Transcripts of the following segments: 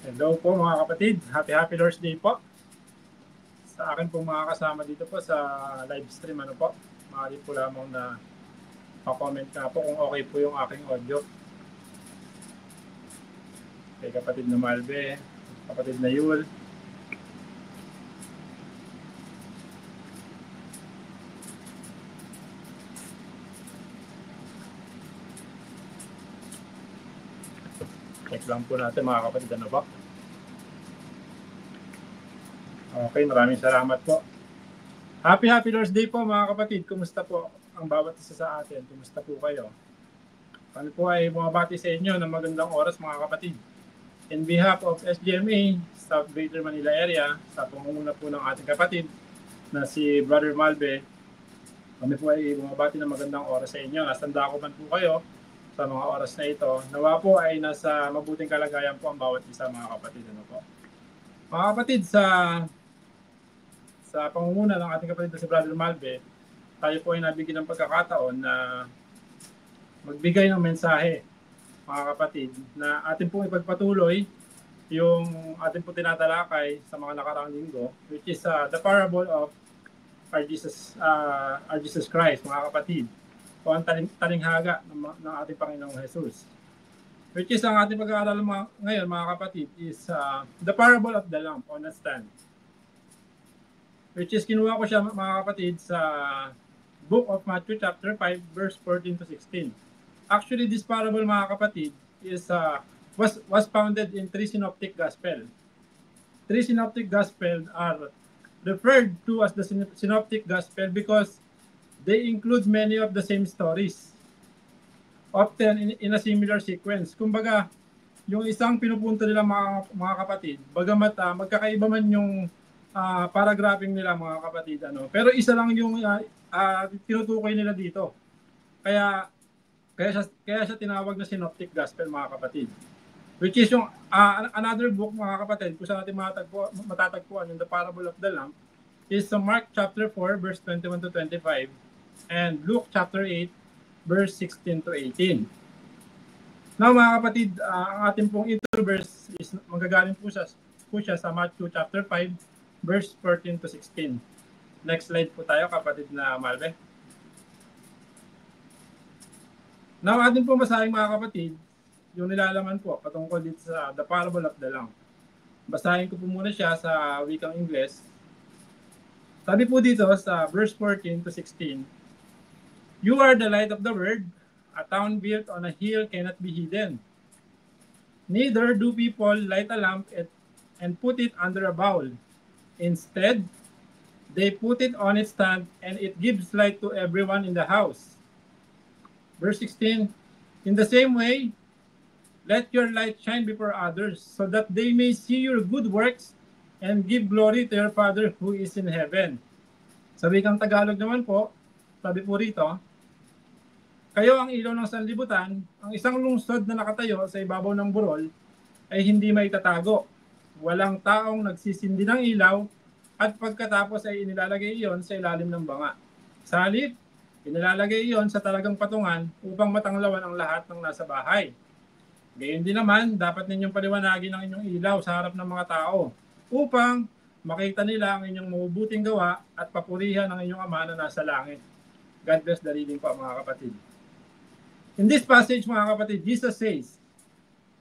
Hello po mga kapatid. Happy Lord's Day po. Sa akin po mga kasama dito po sa live stream, ano po, maaari po lamang na pa-comment na po kung okay po yung aking audio. Kay kapatid na Malve, kapatid na Yul. Check lang po natin mga kapatid, ano po. Okay, maraming salamat po. Happy Lord's Day po mga kapatid. Kumusta po ang bawat isa sa atin? Kumusta po kayo? Kami po ay bumabati sa inyo ng magandang oras mga kapatid. In behalf of SGMA, South Greater Manila Area, sa pangunguna po ng ating kapatid na si Brother Malve, kami po ay bumabati ng magandang oras sa inyo. Nasanda ko man po kayo sa mga oras na ito. Nawa po ay nasa mabuting kalagayan po ang bawat isa mga kapatid. Ano po? Mga kapatid, sa pangunguna ng ating kapatid na si Brother Malve, tayo po ay nabigyan ng pagkakataon na magbigay ng mensahe, mga kapatid, na atin pong ipagpatuloy yung atin pong tinatalakay sa mga nakaraang linggo, which is the parable of our Jesus Christ, mga kapatid, o ang talinghaga ng ating Panginoong Jesus. Which is ang ating pag-aaral ngayon, mga kapatid, is the parable of the lamp on a stand. Which is kinuha ko siya mga kapatid sa book of Matthew chapter 5 verse 14 to 16. Actually, this parable mga kapatid is was founded in 3 synoptic gospel. 3 synoptic gospel are referred to as the synoptic gospel because they include many of the same stories, often in a similar sequence. Kumbaga, yung isang pinupunto nila mga kapatid, bagamat magkakaiba man yung paragraphing nila mga kapatid, ano, pero isa lang yung tinutukoy nila dito. Kaya siya tinawag na synoptic gospel mga kapatid. Which is yung another book mga kapatid, kung saan natin matatagpuan yung the parable of the lamp, is Mark chapter 4 verse 21 to 25 and Luke chapter 8 verse 16 to 18. Now mga kapatid, ang ating pong intro verse is magagaling po siya sa Matthew chapter 5 verse 14 to 16. Next slide po tayo kapatid na Malve. Now ating po basahin mga kapatid yung nilalaman po patungkol dito sa the parable of the lamp. Basahin ko po muna siya sa wikang Ingles. Sabi po dito sa verse 14 to 16, "You are the light of the world. A town built on a hill cannot be hidden. Neither do people light a lamp and put it under a bowl. Instead, they put it on its stand and it gives light to everyone in the house." Verse 16, "In the same way, let your light shine before others so that they may see your good works and give glory to your Father who is in heaven." Sa wikang Tagalog naman po, sabi po rito, "Kayo ang ilaw ng sanlibutan, ang isang lungsod na nakatayo sa ibabaw ng burol ay hindi maitatago. Walang taong nagsisindi ng ilaw at pagkatapos ay inilalagay iyon sa ilalim ng banga. Sa halip, inilalagay iyon sa talagang patungan upang matanglawan ang lahat ng nasa bahay. Gayon din naman, dapat ninyong paliwanagin ang inyong ilaw sa harap ng mga tao upang makita nila ang inyong mabubuting gawa at papurihan ang inyong Ama na nasa langit." God bless the reading po mga kapatid. In this passage mga kapatid, Jesus says,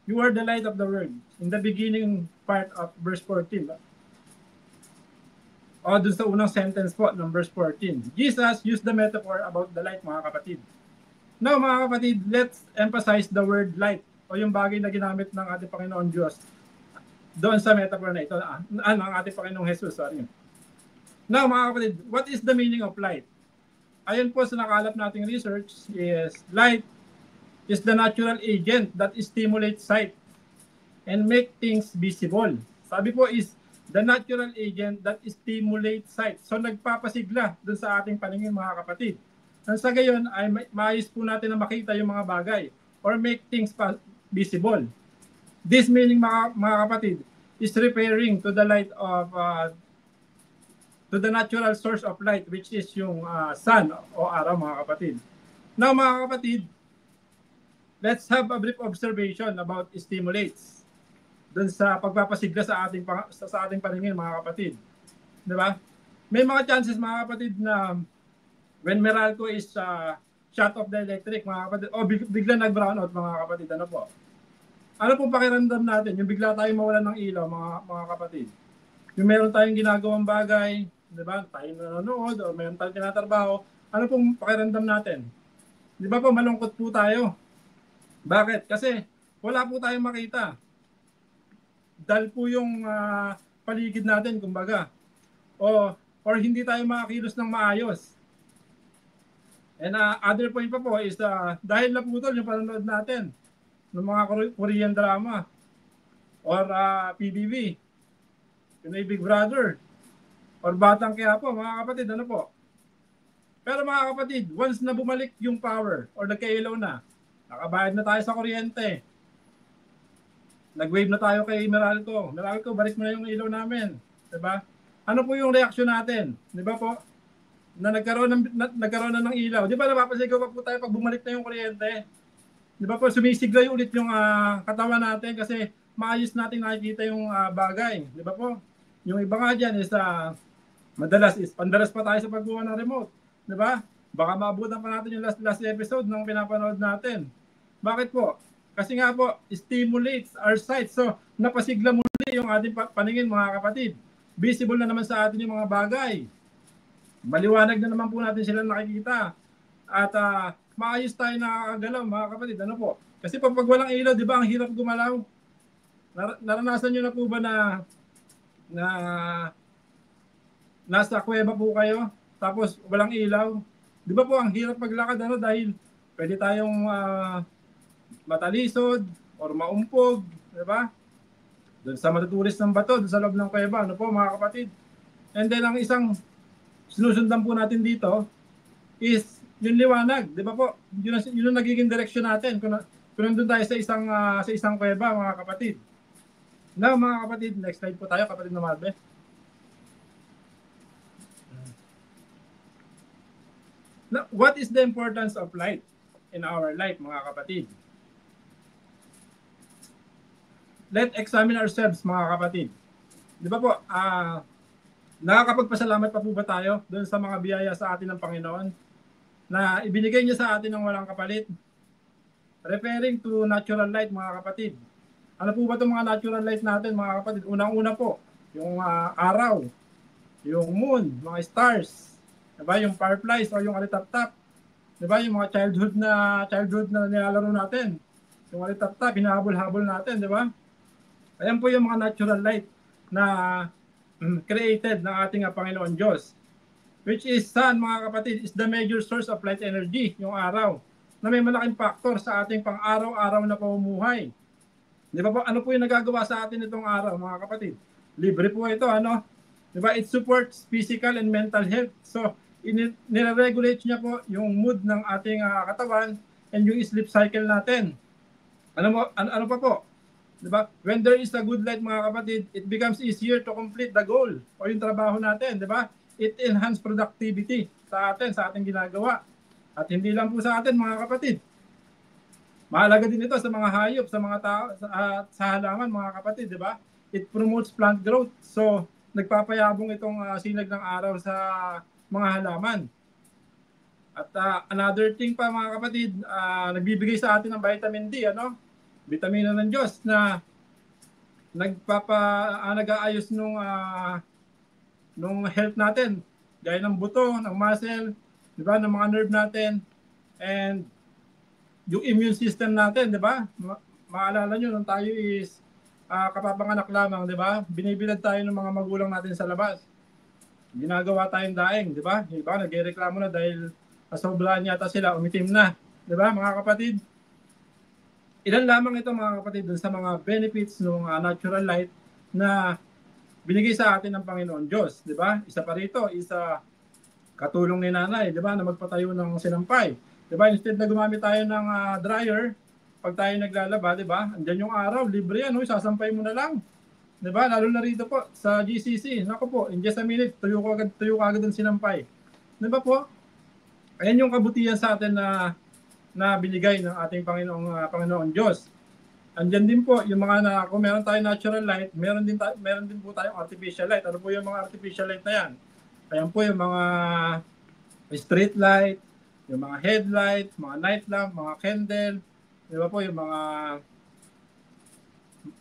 "You are the light of the world." In the beginning part of verse 14. O dun sa unang sentence po ng verse 14. Jesus used the metaphor about the light mga kapatid. Now mga kapatid, let's emphasize the word light o yung bagay na ginamit ng ating Panginoon Diyos doon sa metaphor na ito, ng ating Panginoong Jesus. Sorry. Now mga kapatid, what is the meaning of light? Ayon po sa nakalap nating research, is light is the natural agent that stimulates sight and make things visible. Sabi po is the natural agent that stimulates sight. So nagpapasigla dun sa ating paningin mga kapatid. Nang sa gayon ay maayos po natin na makita yung mga bagay or make things visible. This meaning mga kapatid is referring to the light of to the natural source of light, which is yung sun o araw mga kapatid. Now mga kapatid, let's have a brief observation about stimulates. doon sa pagpapasigla sa ating paningin, mga kapatid. Di ba? May mga chances, mga kapatid, na when Meralco is shut off the electric, mga kapatid, o bigla nag-brown out, mga kapatid, ano po? Ano pong pakiramdam natin? Yung bigla tayong mawalan ng ilaw, mga kapatid. Yung meron tayong ginagawang bagay, di ba? Tayo nanonood o meron tayong tinatrabaho, ano pong pakiramdam natin? Di ba po, malungkot po tayo. Bakit? Kasi wala po tayong makita. Dahil po yung paligid natin, kumbaga. Or hindi tayo makakilos ng maayos. And other point pa po is dahil naputol yung panonood natin ng mga Korean drama or PBB, Pinoy Big Brother, or Batang Quiapo, mga kapatid, ano po? Pero mga kapatid, once na bumalik yung power or nagka-ilaw na, nakabayad na tayo sa kuryente, nag-wave na tayo kay Meralco. Meralco, balik mo na yung ilaw namin. Diba? Ano po yung reaksyon natin? Diba po? Na nagkaroon na ng ilaw. Di ba napapasigaw pa po tayo pag bumalik na yung kuryente? Di ba po, sumisigla ulit yung katawan natin kasi maayos natin nakikita yung bagay. Di ba po? Yung iba nga dyan is pandalas pa tayo sa pagbuha ng remote. Di ba? Baka maabutan pa natin yung last episode ng pinapanood natin. Bakit po? Kasi nga po, stimulates our sight. So, napasigla muli yung ating paningin, mga kapatid. Visible na naman sa atin yung mga bagay. Maliwanag na naman po natin sila nakikita. At maayos tayo nakakagalaw, mga kapatid. Ano po? Kasi pag walang ilaw, di ba, ang hirap gumalaw. Naranasan nyo na po ba na nasa kuweba po kayo, tapos walang ilaw? Di ba po, ang hirap maglakad, dahil pwede tayong matalisod or maumpog, di ba? Doon sa matutulis ng bato, doon sa loob ng kuweba, ano po, mga kapatid? And then, ang isang sinusundan po natin dito is yung liwanag, di ba po? Yun ang nagiging direksyon natin kung nandun tayo sa isang kuweba, mga kapatid. Now, mga kapatid, next slide po tayo, kapatid na Marbe. Now, what is the importance of light in our life, mga kapatid? Let's examine ourselves, mga kapatid. Di ba po, nakakapagpasalamat pa po ba tayo doon sa mga biyaya sa atin ng Panginoon na ibinigay niya sa atin ng walang kapalit? Referring to natural light, mga kapatid. Ano po ba itong mga natural light natin, mga kapatid? Unang-una po, yung araw, yung moon, mga stars, diba? Yung fireflies o yung alitap-tap. Diba? Yung mga childhood na nilalaro natin. Yung alitap-tap, hinahabol-habol natin, diba? Ayan po yung mga natural light na created ng ating Panginoon Diyos. Which is sun, mga kapatid, is the major source of light energy, yung araw, na may malaking factor sa ating pang-araw-araw na pamumuhay. Di ba po, ano po yung nagagawa sa atin itong araw, mga kapatid? Libre po ito, Di ba? It supports physical and mental health. So, nire-regulate niya po yung mood ng ating katawan and yung sleep cycle natin. Ano pa po? Diba? When there is a good light, mga kapatid, it becomes easier to complete the goal o yung trabaho natin, di ba? It enhance productivity sa ating ginagawa. At hindi lang po sa atin, mga kapatid. Mahalaga din ito sa mga hayop, sa mga tao, sa halaman, mga kapatid, di ba? It promotes plant growth. So, nagpapayabong itong sinag ng araw sa mga halaman. At another thing pa, mga kapatid, nagbibigay sa atin ng vitamin D, vitamina ng Diyos na nag-aayos nung health natin, gaya ng buto, ng muscle, di ba, ng mga nerve natin, and yung immune system natin, di ba? Maalala nyo, nung tayo is kapapanganak lamang, di ba? Binibilad tayo ng mga magulang natin sa labas. Ginagawa tayong daing, di ba? Di ba, nagreklamo na dahil sobrahan yata sila, umitim na, di ba, mga kapatid? Ilan lamang ito, mga kapatid, dun sa mga benefits ng natural light na binigay sa atin ng Panginoon Diyos, di ba? Isa pa rito, katulong ni nanay, di ba, na magpatayo ng sinampay. Di ba, instead na gumamit tayo ng dryer, pag tayo naglalaba, di ba, andyan yung araw, libre yan, sasampay mo na lang. Di ba, lalo na rito po, sa GCC, naku po, in just a minute, tuyo ka agad ang sinampay. Di ba po? Ayan yung kabutihan sa atin na binigay ng ating Panginoong Diyos. Andyan din po yung mga kung meron tayong natural light, meron din po tayong artificial light. Ano po yung mga artificial light na yan? Ayan po yung mga street light, yung mga headlight, mga night lamp, mga candle, di ba po yung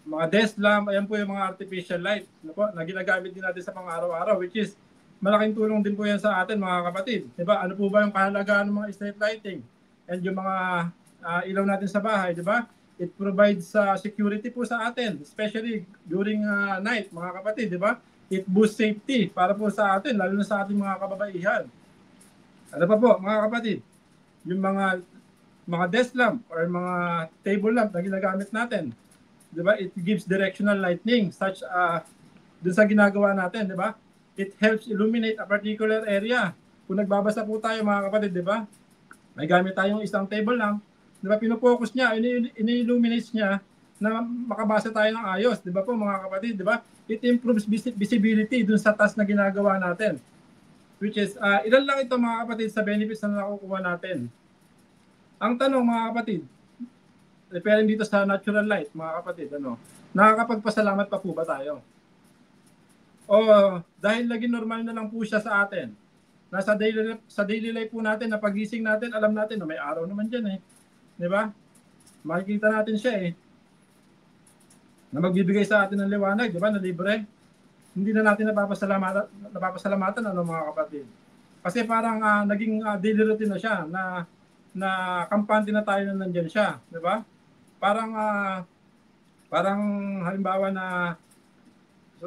mga desk lamp, ayan po yung mga artificial light na ginagamit din natin sa pang-araw-araw, which is malaking tulong din po yan sa atin mga kapatid. Di ba? Ano po ba yung kahalagahan ng mga street lighting? And yung mga ilaw natin sa bahay, di ba? It provides security po sa atin, especially during night mga kapatid, di ba? It boosts safety para po sa atin, lalo na sa ating mga kababaihan. Ano pa po mga kapatid? Yung mga desk lamp or mga table lamp na ginagamit natin, di ba? It gives directional lighting such dun sa ginagawa natin, di ba? It helps illuminate a particular area. Kung nagbabasa po tayo mga kapatid, di ba? May gamit tayong isang table lamp, di ba? Pino-focus niya, ini-illuminates niya na makabasa tayo ng ayos, di ba po mga kapatid, di ba? It improves visibility dun sa task na ginagawa natin. Which is, ilan lang ito mga kapatid sa benefits na nakukuha natin. Ang tanong mga kapatid, referring dito sa natural light, mga kapatid, nakakapagpasalamat pa po ba tayo? O dahil lagi normal na lang po siya sa atin, nasa daily life po natin, na pagising natin, alam natin na may araw naman dyan eh. Di ba? Makikita natin siya eh. Na magbibigay sa atin ng liwanag, di ba, na libre. Hindi na natin napapasalamatan mga kapatid. Kasi parang naging daily routine na siya, na kampante na tayo na nandiyan siya, di ba? Parang halimbawa na,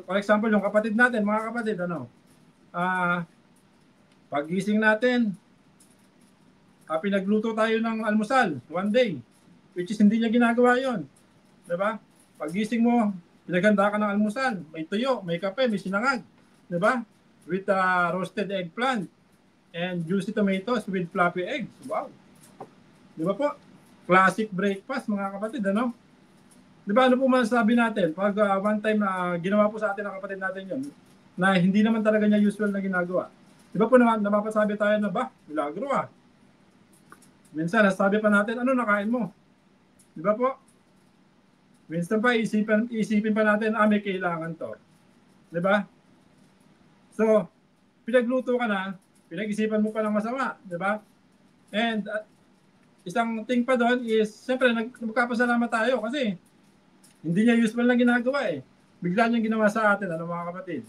for example, yung kapatid natin, mga kapatid, pagising natin, pinagluto tayo ng almusal one day, which is hindi niya ginagawa yon, di ba? Pagising mo, pinaganda ka ng almusal, may tuyo, may kape, may sinangag, di ba? With roasted eggplant and juicy tomatoes with fluffy eggs. Wow! Di ba po? Classic breakfast, mga kapatid, Di ba, ano po masasabi natin? Pag one time ginawa po sa atin ng kapatid natin yun, na hindi naman talaga niya usual na ginagawa. Di ba po napapasabi tayo na, milagro ah. Minsan, nasabi pa natin, ano nakain mo? Di ba po? Minsan pa, isipin pa natin, may kailangan to. Di ba? So, pinagluto ka na, pinag-isipan mo pa ng masama. Di ba? And, isang thing pa doon is, siyempre, magkapasalamat tayo kasi hindi niya usual na ginagawa eh. Bigla niyang ginawa sa atin, mga kapatid.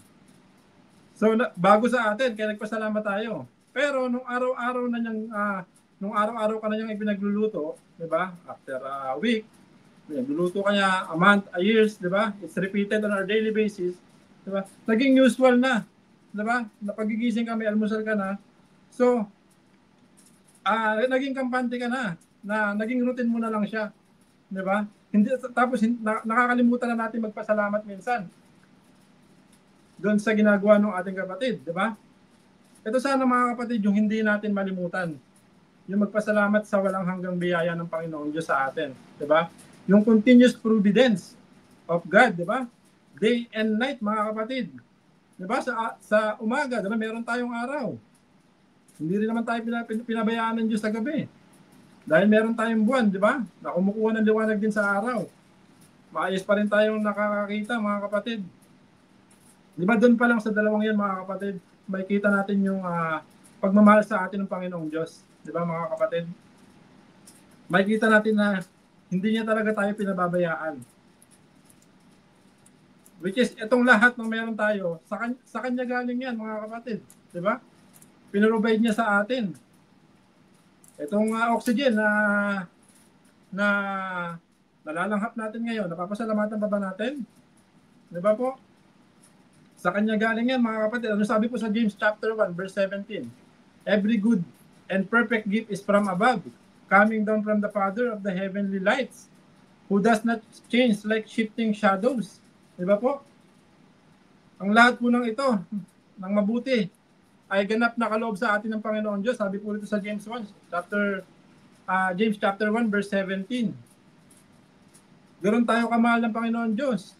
So, bago sa atin, kaya nagpasalamat tayo. Pero, nung araw-araw ka na niyang ipinagluluto, di ba? After a week, luluto ka niya a month, a years, di ba? It's repeated on our daily basis, di ba? Naging usual na, di ba? Napagigising ka, may almusal ka na. So, naging kampante ka na naging routine mo na lang siya, di ba? Tapos nakakalimutan na natin magpasalamat minsan doon sa ginagawa ng ating kapatid, di ba? Ito sana mga kapatid yung hindi natin malimutan, yung magpasalamat sa walang hanggang biyaya ng Panginoon Diyos sa atin, di ba? Yung continuous providence of God, di ba? Day and night, mga kapatid. Di ba? Sa umaga, di ba? Meron tayong araw. Hindi rin naman tayo pinabayaan ng Diyos sa gabi. Dahil meron tayong buwan, di ba? Na kumukuha ng liwanag din sa araw. Maayos pa rin tayong nakakakita, mga kapatid. Di ba? Doon pa lang sa dalawang yan, mga kapatid, makikita natin yung pagmamahal sa atin ng Panginoong Diyos. Di ba, mga kapatid? Makikita natin na hindi niya talaga tayo pinababayaan. Which is, itong lahat ng meron tayo, sa kanya galing yan, mga kapatid. Di ba? Pinrovide niya sa atin. Itong oxygen na nalalanghap natin ngayon, napapasalamatan pa ba natin? Di ba po? Sa kanya galing yan, mga kapatid. Ano sabi po sa James chapter 1, verse 17? Every good and perfect gift is from above, coming down from the Father of the heavenly lights, who does not change like shifting shadows. Di ba po? Ang lahat po ng ito, ng mabuti, ay ganap na kaloob sa atin ng Panginoon Diyos. Sabi po dito sa James chapter 1, verse 17. Ganoon tayo kamahal ng Panginoon Diyos.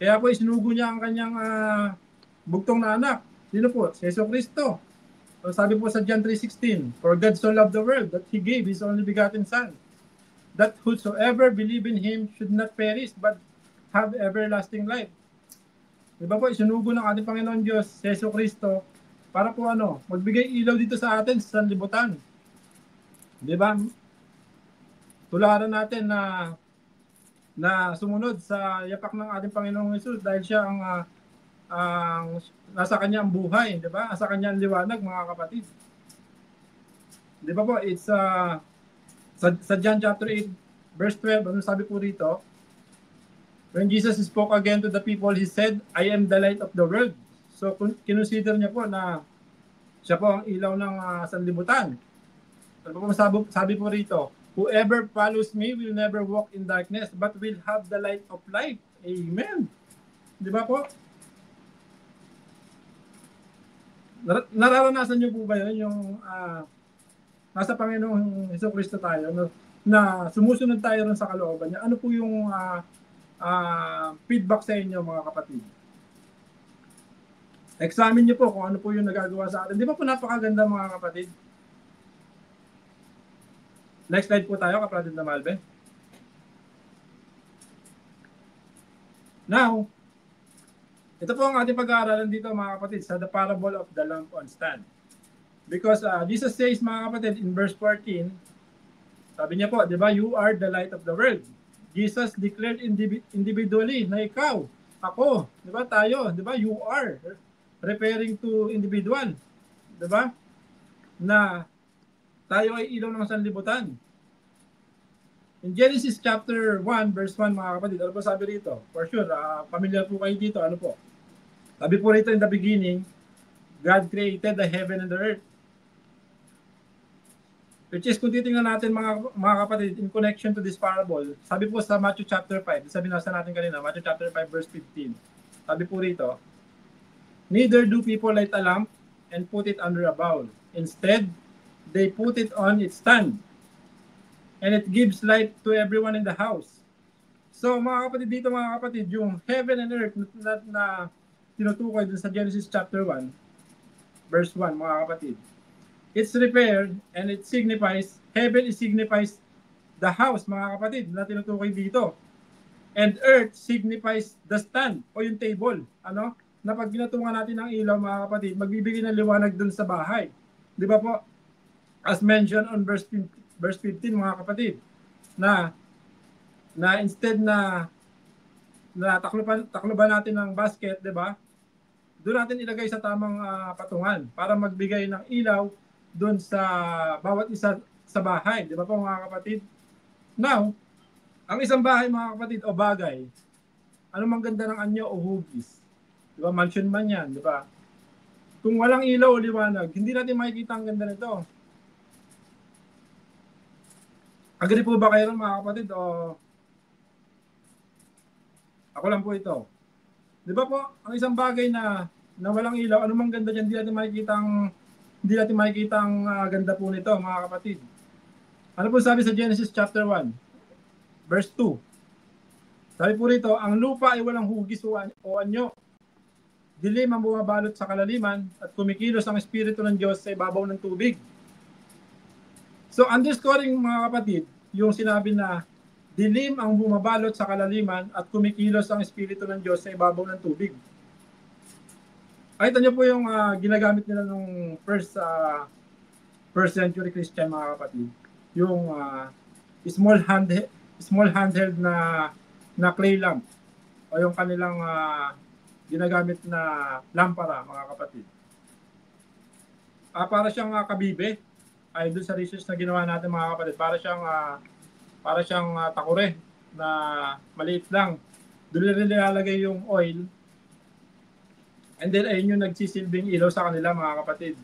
Kaya po isinugo niya ang kanyang bugtong na anak. Sino po? Si Jesucristo. So, sabi po sa John 3:16, for God so loved the world that He gave His only begotten Son, that whosoever believe in him should not perish but have everlasting life. Diba po, isinugo ng ating Panginoon Diyos, Yesu Cristo, para po magbigay ilaw dito sa atin sa sanlibutan. Diba? Tularan natin na sumunod sa yapak ng ating Panginoong Hesus dahil siya ang nasa kanya ang buhay, di ba? Nasa kanya ang liwanag, mga kapatid. Di ba po? It's sa John chapter 8 verse 12, ano sabi po rito? When Jesus spoke again to the people, he said, I am the light of the world. So kinonsider niya po na siya po ang ilaw ng sanlibutan. Ano po sabi po rito? Whoever follows me will never walk in darkness but will have the light of life. Amen. Di ba po? Nararanasan niyo po ba yun yung nasa Panginoong Jesucristo tayo na sumusunod tayo rin sa kalooban niya? Ano po yung feedback sa inyo, mga kapatid? Examine niyo po kung ano po yung nagagawa sa atin. Di ba po napakaganda, mga kapatid? Next slide po tayo, kapatid na Malve. Now, ito po ang ating pag-aaralan dito, mga kapatid, sa the parable of the lamp on stand. Because Jesus says, mga kapatid, in verse 14, sabi niya po, di ba, you are the light of the world. Jesus declared individually na ikaw, ako, di ba, tayo, di ba, you are, referring to individual, di ba, na tayo ay ilaw ng sanlibutan. In Genesis chapter 1, verse 1, mga kapatid, ano po sabi rito? For sure, familiar po kayo dito, ano po? Sabi po rito, in the beginning, God created the heaven and the earth. Which is, kung titingnan natin, mga kapatid, in connection to this parable, sabi po sa Matthew chapter 5, sabi nasa natin kanina, Matthew chapter 5, verse 15, sabi po rito, neither do people light a lamp and put it under a bowl. Instead, they put it on its stand, and it gives light to everyone in the house. So, mga kapatid, dito mga kapatid, yung heaven and earth na tinutukoy dun sa Genesis chapter 1, verse 1, mga kapatid. It's repaired and it signifies, heaven signifies the house, mga kapatid, na tinutukoy dito. And earth signifies the stand o yung table. Ano? Na pag ginatungan natin ng ilaw, mga kapatid, magbibigay ng liwanag dun sa bahay. Di ba po? As mentioned on verse 15, mga kapatid, na instead na takloban natin ng basket, di ba? Doon natin ilagay sa tamang patungan para magbigay ng ilaw doon sa bawat isa sa bahay. Di ba po, mga kapatid? Now, ang isang bahay, mga kapatid, o bagay, ano mang ganda ng anyo o hugis? Di ba? Mansion man yan, di ba? Kung walang ilaw o liwanag, hindi natin makikita ang ganda nito. Agree po ba kayo, mga kapatid? O ako lang po ito. Di ba po, ang isang bagay na walang ilaw, ano mang ganda dyan, hindi natin makikita ang ganda po nito, mga kapatid. Ano po sabi sa Genesis chapter 1, verse 2? Sabi po rito, ang lupa ay walang hugis o anyo. Dilim ang bumabalot sa kalaliman at kumikilos ang Espiritu ng Diyos sa ibabaw ng tubig. So, underscoring, mga kapatid, yung sinabi na dilim ang bumabalot sa kalaliman at kumikilos ang Espiritu ng Diyos sa ibabaw ng tubig. Nakita niyo po yung ginagamit nila nung first century Christian, mga kapatid. Yung small handheld na clay lamp o yung kanilang ginagamit na lampara, mga kapatid. Para siyang kabibe, ay doon sa research na ginawa natin, mga kapatid, para siyang takure na maliit lang. Doon nilalagay yung oil. And then ayun yung nagsisilbing ilaw sa kanila, mga kapatid.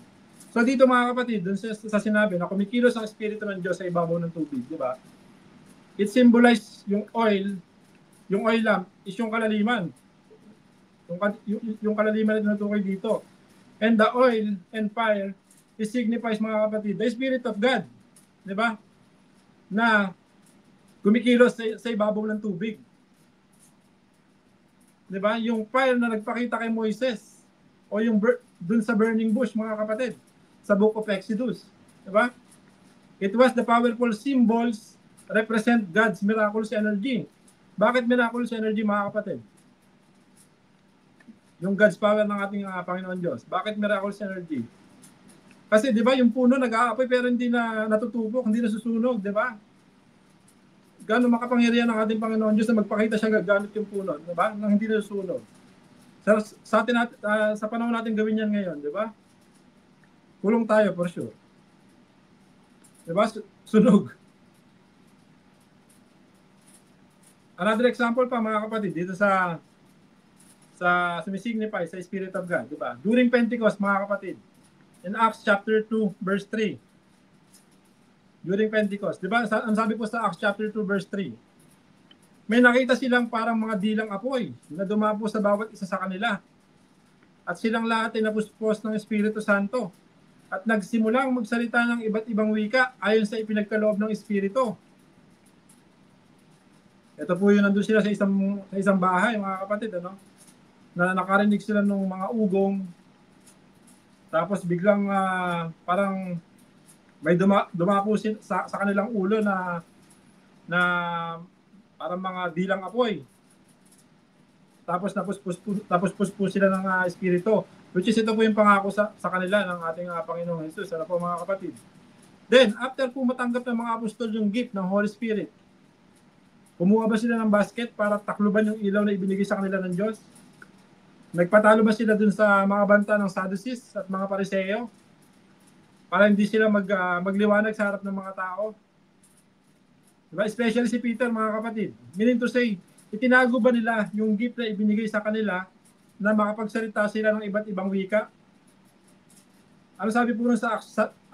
So dito, mga kapatid, dun sa sinabi na kumikilos ang Espiritu ng Diyos sa ibabaw ng tubig, di ba? It symbolizes yung oil lamp is yung kalaliman. Yung kalaliman na tinutukoy dito. And the oil and fire is signifies, mga kapatid, the Spirit of God. Di ba? Na kumikilos sa ibabaw ng tubig. Di ba? Yung fire na nagpakita kay Moises o yung dun sa burning bush, mga kapatid, sa Book of Exodus. Di ba? It was the powerful symbols represent God's miraculous energy. Bakit miraculous energy, mga kapatid? Yung God's power ng ating Panginoon Diyos. Bakit miraculous energy? Kasi di ba yung puno nag-aapoy pero hindi na natutubok, hindi nasusunog, di ba? Gano'ng makapangyarihan ng ating Panginoon Diyos na magpakita siya gagamit yung puno, di ba? Nang hindi nasusunog. Sa atin sa panahon natin gawin yan ngayon, di ba? Kulong tayo for sure. Di ba? Sunog. Another example pa, mga kapatid, dito sa sumisignify sa Spirit of God, di ba? During Pentecost, mga kapatid, in Acts chapter 2 verse 3. During Pentecost, di ba? Ang sabi po sa Acts chapter 2 verse 3. May nakita silang parang mga dilang apoy na dumapo sa bawat isa sa kanila. At silang lahat ay napuspos ng Espiritu Santo. At nagsimulang magsalita ng iba't ibang wika ayon sa ipinagkaloob ng Espiritu. Ito po yung nandun sila sa isang bahay, mga kapatid, ano? Na nakarinig sila ng mga ugong. Tapos biglang parang may dumapo sa kanilang ulo na parang mga dilang apoy. Tapos napuspos sila ng Espiritu. Which is ito po yung pangako sa kanila ng ating Panginoong Jesus. Ano po, mga kapatid? Then, after po matanggap ng mga apostol yung gift ng Holy Spirit, kumuha ba sila ng basket para takluban yung ilaw na ibinigay sa kanila ng Diyos? Nagpatalo ba sila dun sa mga banta ng Sadducees at mga Pariseo? Para hindi sila magliwanag sa harap ng mga tao? Diba? Especially si Peter, mga kapatid. Meaning to say, itinago ba nila yung gift na ibinigay sa kanila na makapagsalita sila ng iba't ibang wika? Ano sabi po nun sa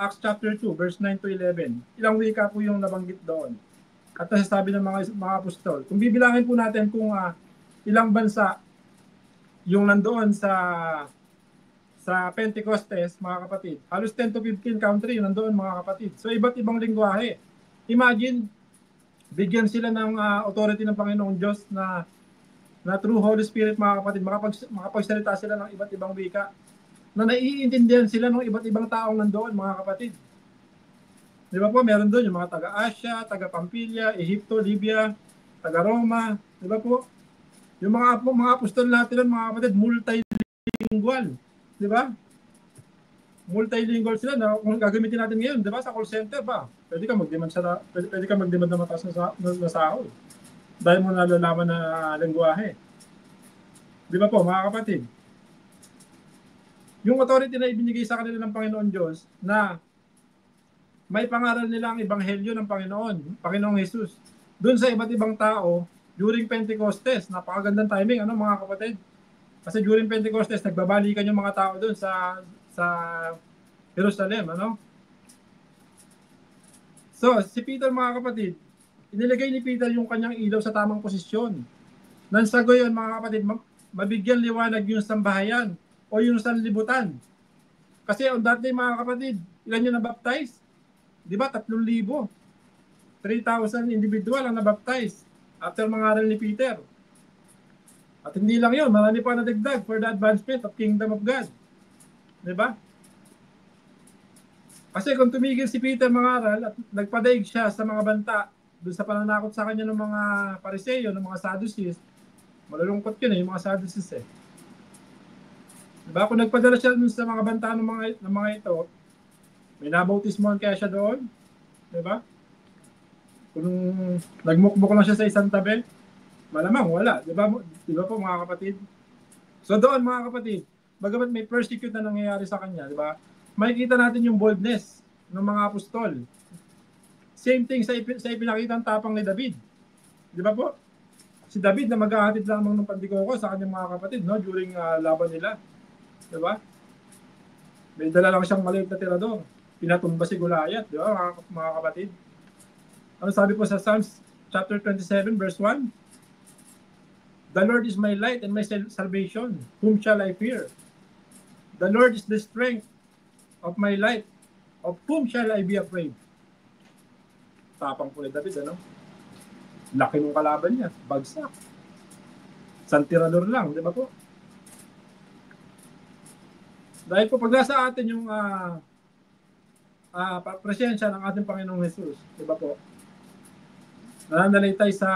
Acts chapter 2, verse 9 to 11? Ilang wika po yung nabanggit doon? At nasasabi ng mga apostol. Kung bibilangin po natin kung ilang bansa yung nandoon sa Pentecostes, mga kapatid. Halos 10 to 15 country yung nandoon, mga kapatid. So iba't ibang lingwahe. Imagine, bigyan sila ng authority ng Panginoong Diyos na through Holy Spirit, mga kapatid, makapagsalita sila ng iba't ibang wika na naiintindihan sila ng iba't ibang taong nandoon, mga kapatid. Di ba po, meron doon yung mga taga-Asia, taga-Pampilya, Ehipto, Libya, taga-Roma. Di ba po? Yung mga apostol natin, mga kapatid, multilingual. Di ba? Multilingual sila na kung gagamitin natin ngayon, di ba, sa call center ba? Pwede ka mag-demand na mataas na sahod. Dahil mo nalalaman na lengguwahe. Di ba po, mga kapatid? Yung authority na ibinigay sa kanila ng Panginoon Diyos na may pangaral nila ang ebanghelyo ng Panginoong Jesus. Doon sa iba't ibang tao, during Pentecostes, napakagandang timing, ano, mga kapatid? Kasi during Pentecostes, nagbabalikan yung mga tao doon sa Jerusalem, ano? So, si Peter, mga kapatid, inilagay ni Peter yung kanyang ilaw sa tamang posisyon. Nang sa gayon, mga kapatid, mabigyan liwanag yung sambahayan o yung sanlibutan. Kasi on that day, mga kapatid, ilan yung nabaptize? Di ba? 3,000. 3,000 individual ang nabaptize after mangaral ni Peter. At hindi lang yun, marami pa nadagdag for the advancement of kingdom of God. Di ba? Kasi kung tumigil si Peter mangaral at nagpadaig siya sa mga banta doon sa pananakot sa kanya ng mga Pariseo, ng mga Sadducees, malulungkot yun yung mga Sadducees eh. Diba? Kung nagpadala siya doon sa mga banta ng mga ito, may nabautismohan kaya siya doon? Diba? Kung nagmukmuk lang siya sa isang tabi, malamang wala. Diba po, mga kapatid? So doon, mga kapatid, bagamat may persecute na nangyayari sa kanya, diba? Makikita natin yung boldness ng mga apostol. Same thing sa ipinakitang tapang ni David. Di ba po? Si David na maghahatid lamang ng pandikoko sa kanyang mga kapatid, no, during laban nila. Di ba? May dala lang siyang maliit na tirador. Pinatumba si Goliath, di ba, mga kapatid? Ano sabi po sa Psalms chapter 27 verse 1? The Lord is my light and my salvation. Whom shall I fear? The Lord is the strength of my life. Of whom shall I be afraid? Tapang po ni David, ano? Laki ng kalaban niya. Bagsak. Santirador lang, di ba po? Dahil po pag nasa atin yung presensya ng ating Panginoong Jesus, di ba po? nananalitay sa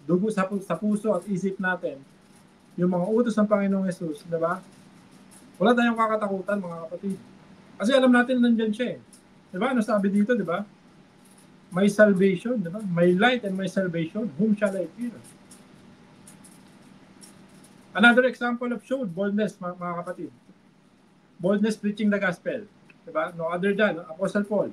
dugo sa puso at isip natin yung mga utos ng Panginoong Hesus, di ba? Wala tayong kakatakutan, mga kapatid. Kasi alam natin nandiyan siya eh. Di ba? Ano sabi dito, di ba? May salvation, di ba? May light and may salvation. Whom shall I fear? Another example of showed boldness, mga kapatid. Boldness preaching the gospel. Di ba? No other than Apostle Paul.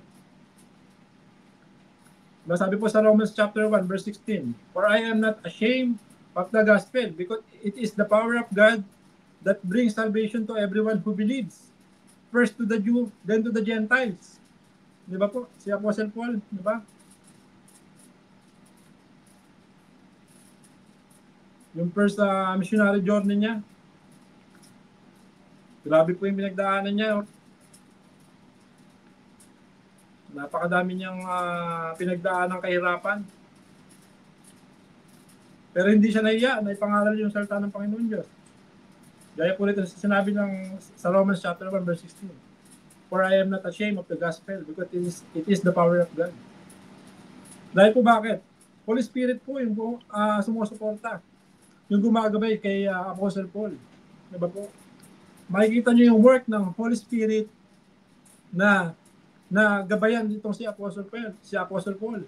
Diba? Sabi po sa Romans chapter 1, verse 16, "For I am not ashamed of the gospel, because it is the power of God that brings salvation to everyone who believes. First to the Jew, then to the Gentiles." Di ba po? Si Apostle Paul, di ba? Yung first missionary journey niya, grabe po yung pinagdaanan niya. Napakadami niyang pinagdaanan ng kahirapan. Pero hindi siya nahiya na ipangaral yung salita ng Panginoon Diyos. Gaya po nito sinabi sa Romans chapter 1, verse 16. "For I am not ashamed of the gospel, because it is the power of God." Dahil po bakit? Holy Spirit po yung sumusuporta. Yung gumagabay kay Apostle Paul. Diba po? Makikita niyo yung work ng Holy Spirit na gabayan itong si Apostle Paul.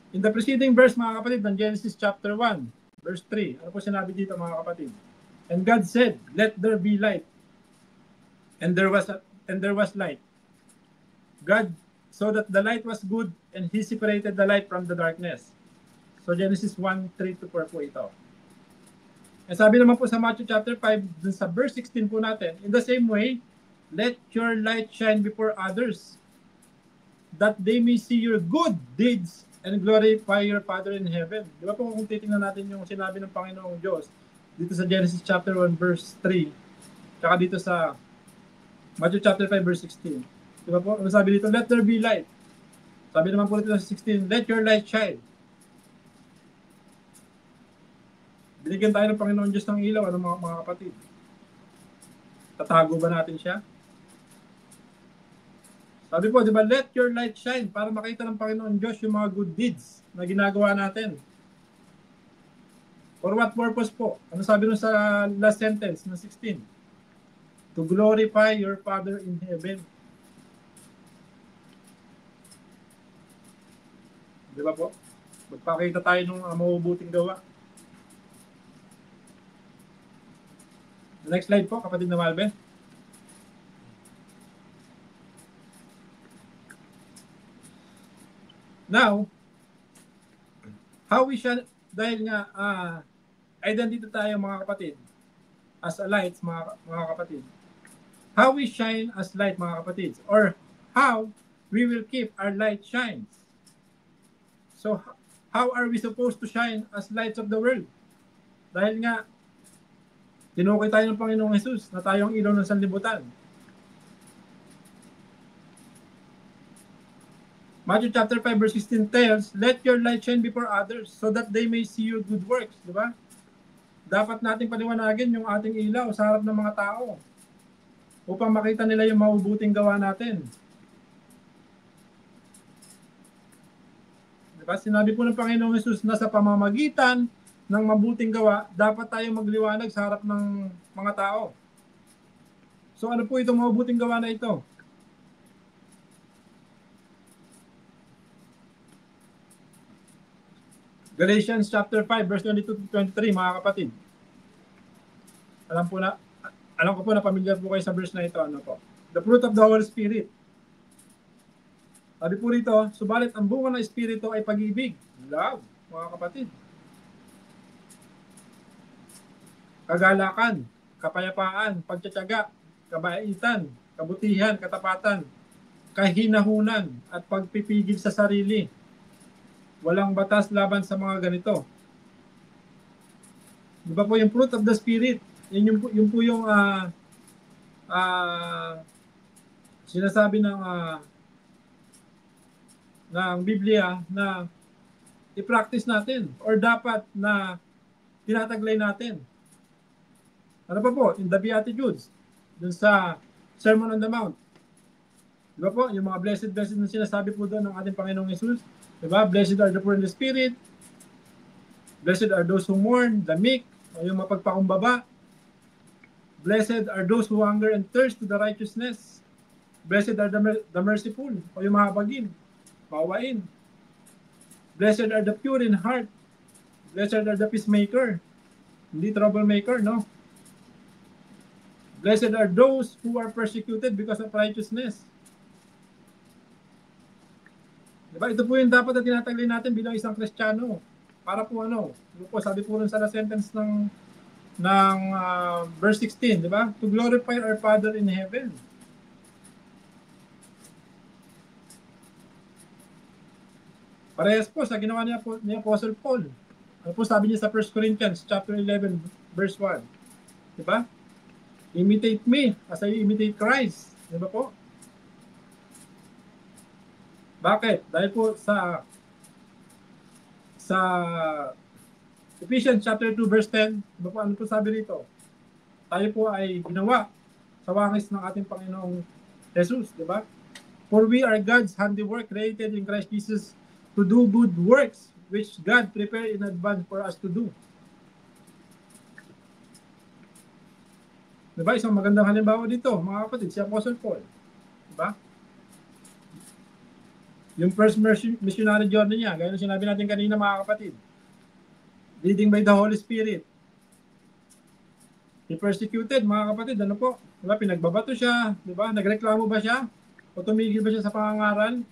In the preceding verse, mga kapatid, ng Genesis chapter 1, verse 3, ano po sinabi dito, mga kapatid? "And God said, let there be light. And there was light. God saw that the light was good, and He separated the light from the darkness." So Genesis 1, 3-4 po ito. And sabi naman po sa Matthew chapter 5, dun sa verse 16 po natin, "In the same way, let your light shine before others, that they may see your good deeds and glorify your Father in heaven." Di ba po kung titingnan natin yung sinabi ng Panginoong Diyos dito sa Genesis chapter 1 verse 3, tsaka dito sa Matthew chapter 5 verse 16. Di ba po? Ano sabi dito? Let there be light. Sabi naman po dito sa 16, let your light shine. Binigyan tayo ng Panginoon Diyos ng ilaw, ano mga kapatid? Tatago ba natin siya? Sabi po, di ba, let your light shine, para makita ng Panginoon Diyos yung mga good deeds na ginagawa natin. For what purpose po? Ano sabi nun sa last sentence na 16? To glorify your Father in heaven. Di ba po? Magpakita tayo ng mabubuting gawa. Next slide po, kapatid na Malben. Now, how we shall, dahil nga, identity tayo mga kapatid, as a light, mga kapatid. How we shine as light, mga kapatid, or how we will keep our light shines. So, how are we supposed to shine as lights of the world? Dahil nga, tinukay tayo ng Panginoong Hesus na tayong ilaw ng sanlibutan. Matthew chapter 5 verse 16 tells, let your light shine before others so that they may see your good works. Di ba? Dapat nating paliwanagin yung ating ilaw sa harap ng mga tao upang makita nila yung mabubuting gawa natin. Di ba? Sinabi po ng Panginoong Hesus na sa pamamagitan ng mabuting gawa, dapat tayong magliwanag sa harap ng mga tao. So ano po itong mabuting gawa na ito? Galatians chapter 5 verse 22-23, mga kapatid. Alam ko po na pamilyar po kayo sa verse na ito. Ano po? The fruit of the Holy Spirit. Sabi po rito, subalit ang bunga ng Espiritu ay pag-ibig, love, mga kapatid. Kagalakan, kapayapaan, pagtitiyaga, kabaitan, kabutihan, katapatan, kahinahunan, at pagpipigil sa sarili. Walang batas laban sa mga ganito. Di ba po yung fruit of the Spirit? Yung po yung sinasabi ng Biblia na i-practice natin or dapat na tinataglay natin. Ano pa po? In the Beatitudes, dun sa Sermon on the Mount. Di ba po? Yung mga blessed na sinasabi po doon ng ating Panginoong Jesus. Di ba? Blessed are the poor in the spirit. Blessed are those who mourn, the meek, o yung mapagpakumbaba. Blessed are those who hunger and thirst to the righteousness. Blessed are the merciful, o yung mahabagin, maawain. Blessed are the pure in heart. Blessed are the peacemaker. Hindi troublemaker, no? Blessed are those who are persecuted because of righteousness. Diba? Ito po yung dapat na tinataglay natin bilang isang Kristiyano. Para po ano, po, sabi po rin sa last sentence ng verse 16, di ba? To glorify our Father in heaven. Parehas po sa ginawa ni Apostle Paul. Ano po sabi niya sa 1 Corinthians chapter 11 verse 1? Di ba? Imitate me as I imitate Christ. Di ba po? Bakit? Dahil po sa Ephesians chapter 2 verse 10, di ba po, ano po sabi rito? Tayo po ay ginawa sa wangis ng ating Panginoong Jesus, di ba? For we are God's handiwork created in Christ Jesus to do good works which God prepared in advance for us to do. Diba? Isang magandang halimbawa dito, mga kapatid, si Apostle Paul. Diba? Yung first missionary journey niya, gaya na sinabi natin kanina, mga kapatid. Leading by the Holy Spirit. He persecuted, mga kapatid, ano po? Diba? Pinagbabato siya, diba? Nagreklamo ba siya? O tumigil ba siya sa pangangaral?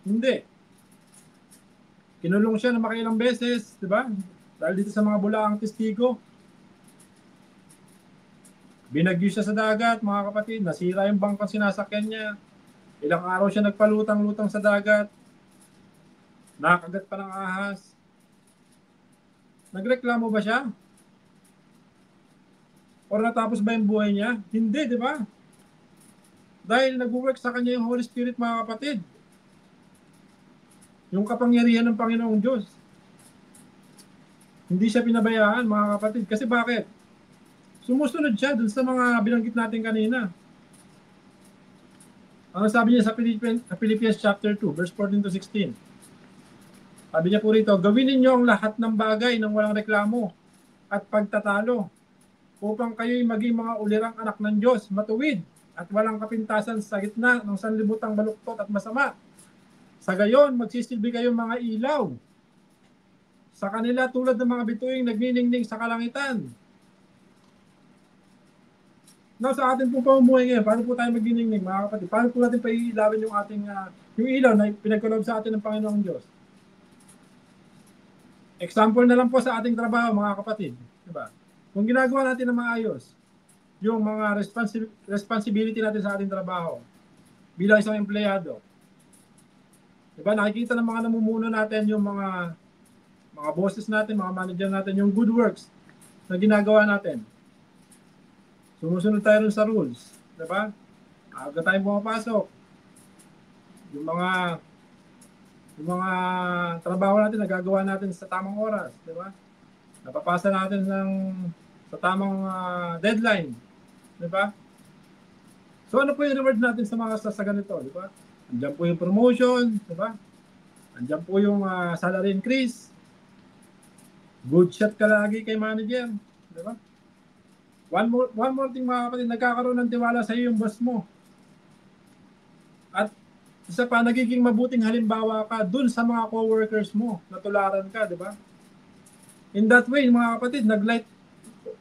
Hindi. Kinulong siya na makailang beses, diba? Dahil dito sa mga bulaang testigo. Binagyo siya sa dagat, mga kapatid. Nasira yung bangkang sinasakyan niya. Ilang araw siya nagpalutang-lutang sa dagat. Nakagat pa ng ahas. Nagreklamo ba siya? O natapos ba yung buhay niya? Hindi, di ba? Dahil nag-work sa kanya yung Holy Spirit, mga kapatid. Yung kapangyarihan ng Panginoong Diyos. Hindi siya pinabayaan, mga kapatid. Kasi bakit? Sumusunod siya dun sa mga binanggit natin kanina. Ang sabi niya sa Philippians chapter 2, verse 14 to 16. Sabi niya po rito, gawin ninyo ang lahat ng bagay ng walang reklamo at pagtatalo upang kayo'y maging mga ulirang anak ng Diyos, matuwid at walang kapintasan sa gitna ng sanlibutang baluktot at masama. Sa gayon, magsisilbi kayong mga ilaw sa kanila tulad ng mga bituing nagniningning sa kalangitan. Now, sa atin po pamumuhay ngayon, paano po tayo magniningning, mga kapatid? Paano po natin paiilawin yung ating yung ilaw na pinagkulob sa atin ng Panginoong Diyos? Example na lang po sa ating trabaho, mga kapatid. Diba? Kung ginagawa natin na maayos, yung mga responsibility natin sa ating trabaho bilang isang empleyado. Diba? Nakikita ng mga namumuno natin yung mga bosses natin, mga manager natin, yung good works na ginagawa natin. Sumusunod tayo rin sa rules. Diba? Aga tayo pumapasok. Yung mga trabaho natin, nagagawa natin sa tamang oras. Diba? Napapasa natin sa tamang deadline. Diba? So ano po yung reward natin sa mga sa ganito? Diba? Andiyan po yung promotion. Diba? Andiyan po yung salary increase. Good shot ka lagi kay manager. Diba? One more thing, mga kapatid, nagkakaroon ng tiwala sa iyo yung boss mo. At isa pa, nagiging mabuting halimbawa ka dun sa mga co-workers mo, natularan ka, di ba? In that way, mga kapatid, naglight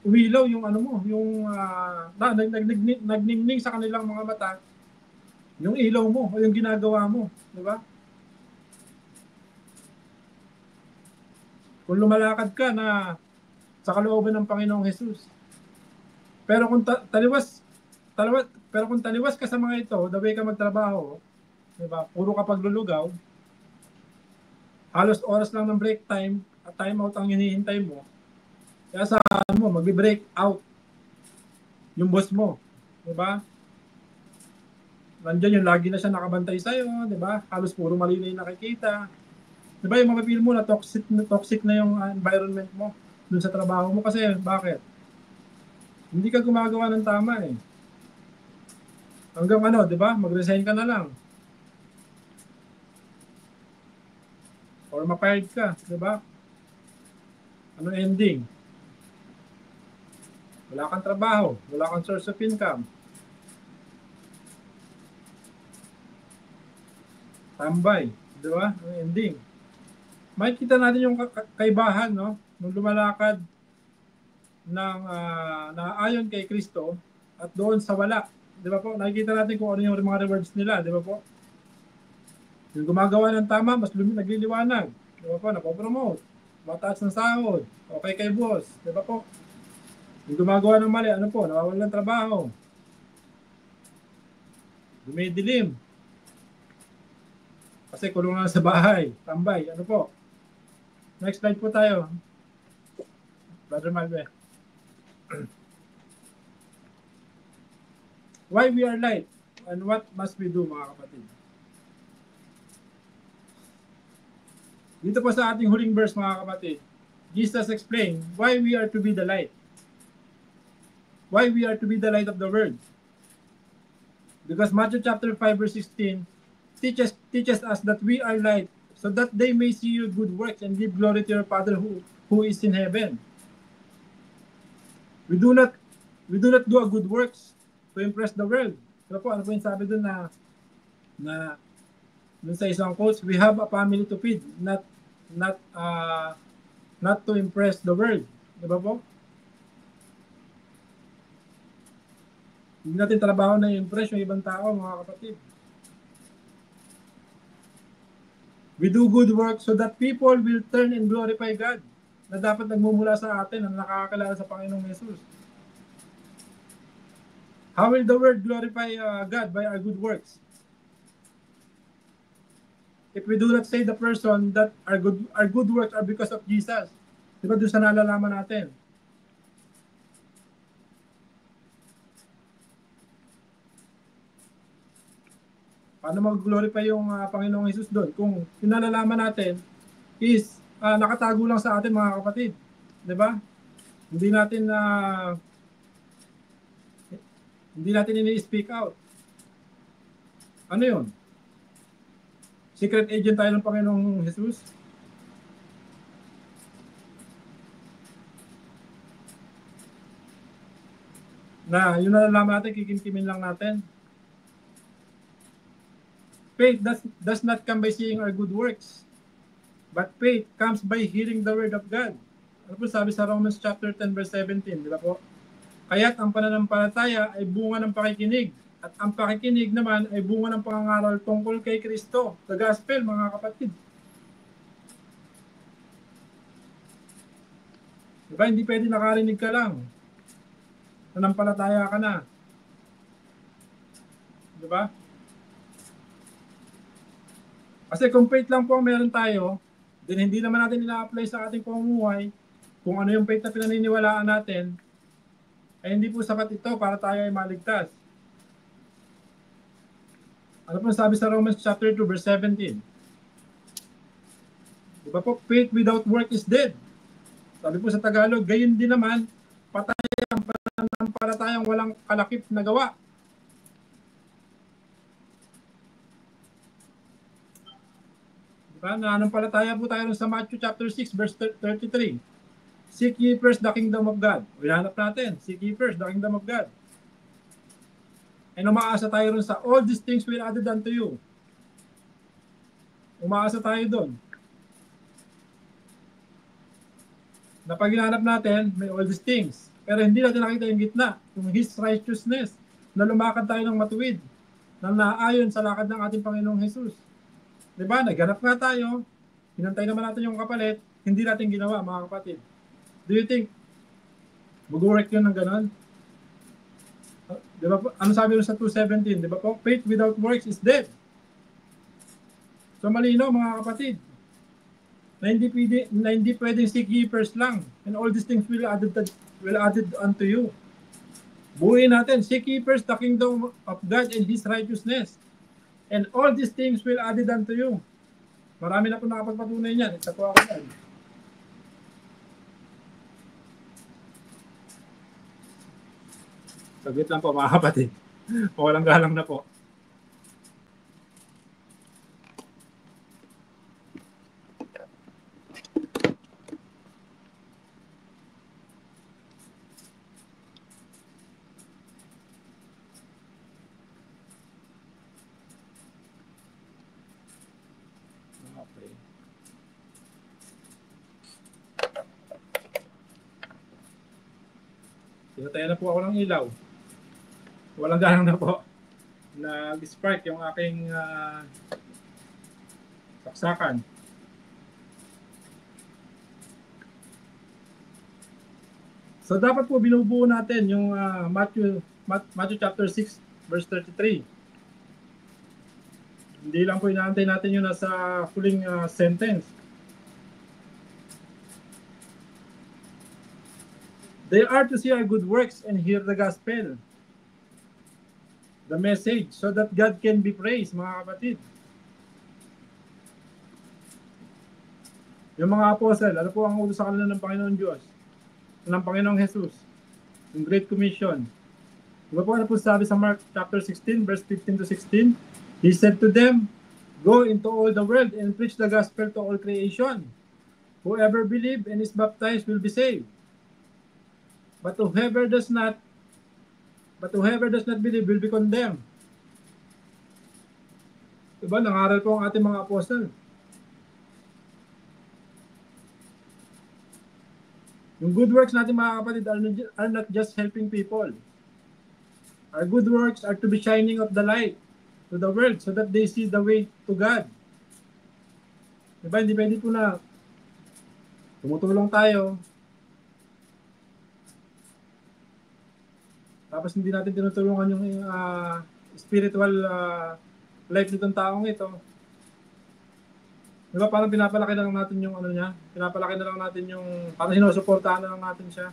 umilaw yung ano mo, yung nagningning sa kanilang mga mata, yung ilaw mo o yung ginagawa mo, di ba? Kung lumalakad ka na sa kalooban ng Panginoong Jesus. Pero kung taliwas ka sa mga ito, the way ka magtrabaho, diba? Puro ka paglulugaw, halos oras lang ng break time at time out ang hinihintay mo. Kaya saan mo, magbe-break out yung boss mo, diba? Nandiyan yung lagi na siya nakabantay sa'yo, diba? Halos puro mali na yung nakikita. Diba yung mapipil mo na toxic na yung environment mo dun sa trabaho mo kasi bakit? Hindi ka gumagawa ng tama eh. Hanggang ano, di ba? Mag-resign ka na lang. Or ma-fired ka, di ba? Ano ending? Wala kang trabaho, wala kang source of income. Tambay, di ba? Ano ending? Makikita natin yung kaibahan, no? Nung lumalakad ng naayon kay Kristo at doon sa wala. Di ba po? Nakikita natin kung ano yung mga rewards nila, di ba po? Yung gumagawa ng tama, mas nagliliwanag. Di ba po? Napopromote. Mataas ng sahod. Okay kay boss. Di ba po? Yung gumagawa ng mali, ano po? Nawawalan ng trabaho. Dumidilim. Kasi kulong lang sa bahay. Tambay. Ano po? Next slide po tayo. Brother Malve. Why we are light? And what must we do, mga kapatid? Dito po sa ating huling verse, mga kapatid, Jesus explained why we are to be the light. Why we are to be the light of the world. Because Matthew chapter 5 verse 16 teaches us that we are light so that they may see your good works and give glory to your Father who is in heaven. We do not do a good works to impress the world. So po, ano po yung sabi doon na dun sa isang quotes, we have a family to feed, not to impress the world. Di ba po? Hindi natin trabaho na i-impress yung ibang tao, mga kapatid. We do good work so that people will turn and glorify God na dapat nagmumula sa atin na nakakakilala sa Panginoong Jesus. How will the world glorify God? By our good works. If we do not say the person that our good works are because of Jesus. Di ba doon sa nalalaman natin? Paano mag-glorify yung Panginoong Jesus doon? Kung pinalalaman natin is nakatago lang sa atin, mga kapatid. Di ba? Hindi natin ini-speak out. Ano yun? Secret agent tayo ng Panginoong Jesus? Na yun nalalaman natin, kikimkimin lang natin. Faith does not come by seeing our good works, but faith comes by hearing the word of God. Ano po sabi sa Romans chapter 10 verse 17, di ba po? Kaya't ang pananampalataya ay bunga ng pakikinig, at ang pakikinig naman ay bunga ng pangangaral tungkol kay Kristo, the gospel, mga kapatid. Di ba? Hindi pwede nakarinig ka lang. Nanampalataya ka na. Di ba? Kasi kung faith lang po meron tayo, then hindi naman natin ina-apply sa ating pamumuhay kung ano yung faith na pinaniniwalaan natin, ay hindi po sapat ito para tayo ay maligtas. Ano po sabi sa Romans chapter 2 verse 17? Diba po, faith without work is dead. Sabi po sa Tagalog, gayon din naman, patay ang pananampalatayang walang kalakip na gawa. Diba? Nananampalataya po tayo sa Matthew chapter 6 verse 33. Seek ye first the kingdom of God. Hinahanap natin, seek ye first the kingdom of God. And umaasa tayo rin sa all these things will added unto you. Umaasa tayo doon. Na pag hinahanap natin, may all these things. Pero hindi natin nakita yung gitna, yung His righteousness, na lumakad tayo ng matuwid, na naayon sa lakad ng ating Panginoong Jesus. Diba? Naghanap nga tayo, hinantay naman natin yung kapalit, hindi natin ginawa, mga kapatid. Do you think mag-work yun ng ganon? Diba po? Ano sabi sa 2:17? Diba po? Faith without works is dead. So malino, mga kapatid, na hindi pwedeng seek ye first lang, and all these things will added unto you. Buuin natin, seek ye first the kingdom of God and His righteousness, and all these things will added unto you. Marami na po nakapagpatunay niyan. Ito po ako yan. Saglit lang po, mga kapatid. Walang galang na po. Okay. Tinatayan na po ako ng ilaw. Walang galang na po. Nag-spark yung aking saksakan. So dapat po binubuo natin yung Matthew chapter 6 verse 33. Hindi lang po inaantay natin yung nasa huling sentence. They are to see our good works and hear the gospel, the message, so that God can be praised, mga kapatid. Yung mga apostle, ano po ang utos sa kanila ng Panginoon Diyos? Ng Panginoong Jesus? Yung Great Commission. Diba po ano po sabi sa Mark chapter 16, verse 15 to 16? He said to them, "Go into all the world and preach the gospel to all creation. Whoever believes and is baptized will be saved. But whoever does not believe will be condemned." Diba? Nangaral po ang ating mga apostol. Yung good works natin, mga kapatid, are not just helping people. Our good works are to be shining of the light to the world so that they see the way to God. Diba? Hindi pwede po na tumutulong tayo, tapos hindi natin tinutulungan yung spiritual life nitong taong ito. Diba? Parang pinapalaki na lang natin yung ano niya, pinapalaki na lang natin yung, parang sinusuportahan na lang natin siya.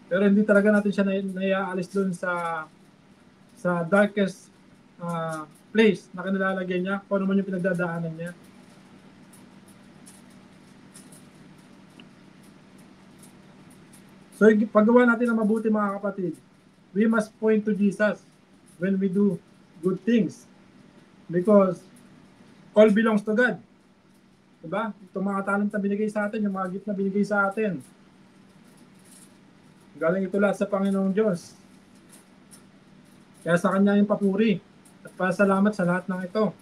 Pero hindi talaga natin siya naiaalis doon sa darkest place na kinilalagyan niya, kung ano man yung pinagdadaanan niya. So, paggawa natin ng mabuti, mga kapatid, we must point to Jesus when we do good things. Because all belongs to God. Diba? Itong mga talent na binigay sa atin, yung mga gift na binigay sa atin, galing ito lahat sa Panginoong Diyos. Kaya sa Kanya yung papuri at pasalamat sa lahat ng ito.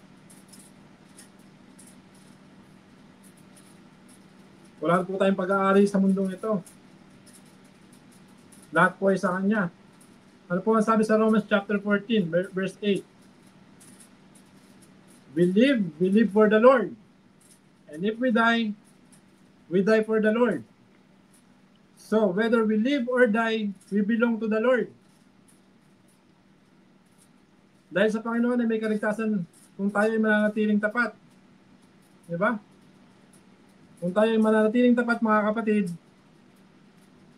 Wala po tayong pag-aari sa mundong ito. Lahat po ay sa Kanya. Ano po ang sabi sa Romans chapter 14, verse 8? We live for the Lord. And if we die for the Lord. So, whether we live or die, we belong to the Lord. Dahil sa Panginoon ay may kaligtasan kung tayo ay mananatiling tapat. Diba? Kung tayo ay mananatiling tapat, mga kapatid,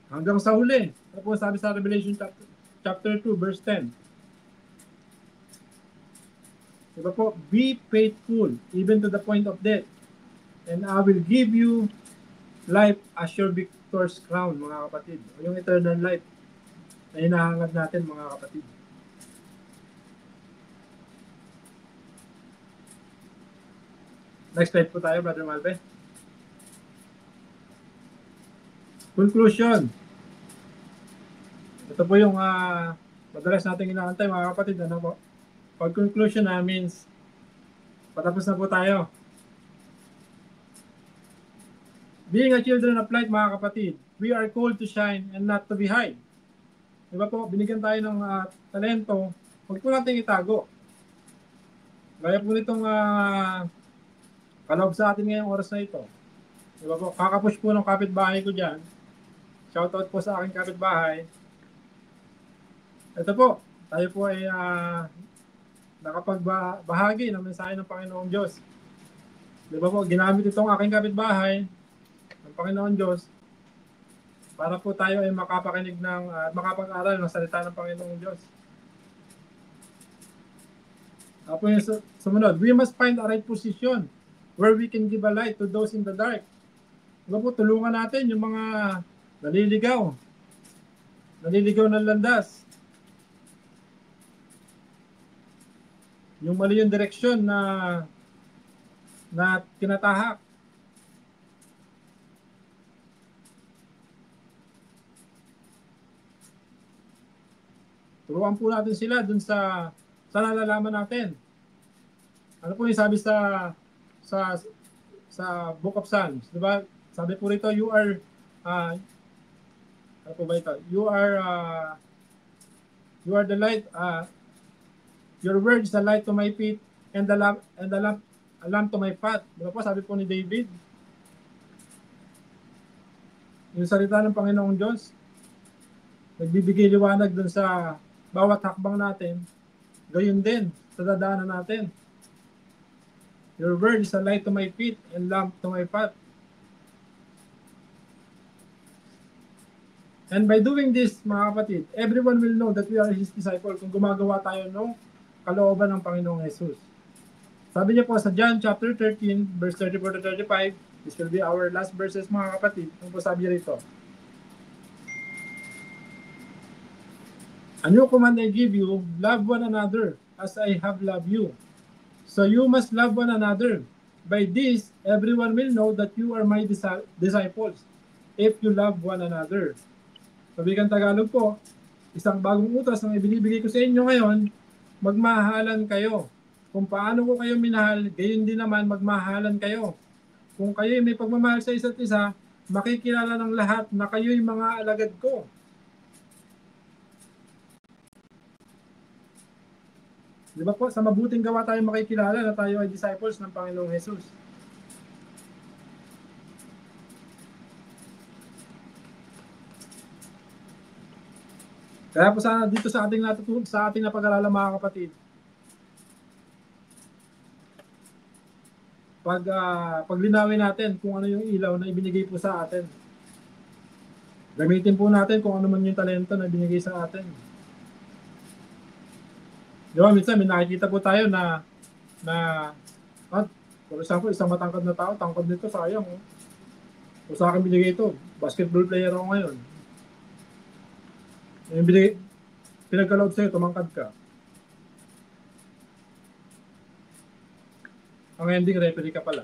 hanggang sa huli. Ano po sabi sa Revelation chapter 2, verse 10? Diba po? Be faithful even to the point of death, and I will give you life as your victor's crown, mga kapatid. O yung eternal life na hinahangad natin, mga kapatid. Next slide po tayo, Brother Malve. Conclusion. Ito po yung madalas natin inaantay, mga kapatid. Ano po? Pag conclusion na means patapos na po tayo. Being a children of light, mga kapatid, we are called to shine and not to be hide. Diba po, binigyan tayo ng talento, huwag po natin itago. Gaya po nitong kaloob sa atin ngayong oras na ito. Diba po, kakapush po ng kapitbahay ko dyan. Shoutout po sa aking kapitbahay. Ito po, tayo po ay nakapagbahagi ng mensahe ng Panginoong Diyos. Diba po, ginamit itong aking kapitbahay ng Panginoon Diyos para po tayo ay makapakinig ng makapag-aral ng salita ng Panginoong Diyos. Apo yung sumunod, we must find a right position where we can give a light to those in the dark. Diba po, tulungan natin yung mga naliligaw ng landas. Yung mali yung direksyon na tinatahak. Turuan po natin sila dun sa nalalaman natin. Ano po yung sabi sa sa Book of Psalms, di ba? Sabi po rito, you are ano po ba ito? You are the light, your word is the light to my feet and a lamp to my path. Di ba po? Sabi po ni David. Yung salita ng Panginoong Diyos, nagbibigay liwanag dun sa bawat hakbang natin. Gayon din sa dadaanan natin. Your word is a light to my feet and lamp to my path. And by doing this, mga kapatid, everyone will know that we are His disciple kung gumagawa tayo ng kalooban ng Panginoong Jesus. Sabi niya po sa John chapter 13, verse 34 to 35, this will be our last verses, mga kapatid. Ano po sabi niya rito? A new command I give you, love one another as I have loved you. So you must love one another. By this, everyone will know that you are my disciples if you love one another. Sa wikang Tagalog po, isang bagong utos ang ibinibigay ko sa inyo ngayon, magmahalan kayo. Kung paano ko kayo minahal, gayon din naman magmahalan kayo. Kung kayo may pagmamahal sa isa't isa, makikilala ng lahat na kayo'y mga alagad ko. Di ba po, sa mabuting gawa tayo makikilala na tayo ay disciples ng Panginoong Jesus. Kaya po sana dito sa ating napag-aralan, mga kapatid, paglinawin natin kung ano yung ilaw na ibinigay po sa atin. Gamitin po natin kung ano man yung talento na ibinigay sa atin. Di ba, minsan may nakikita po tayo na for example, isang matangkad na tao, tangkad nito, sayang. Kung sa akin binigay ito, basketball player ako ngayon. Yung pinagka-load sa'yo, tumangkad ka. Ang ending, referee ka pala.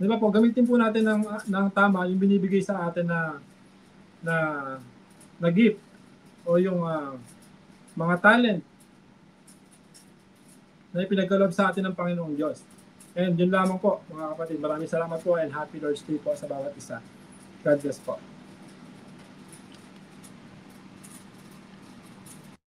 Di ba po, gamitin po natin ng tama yung binibigay sa atin na gift o yung mga talent na ipinagkaloob sa atin ng Panginoong Diyos. And yun lamang po, mga kapatid. Maraming salamat po and happy Lord's Day po sa bawat isa. God bless po.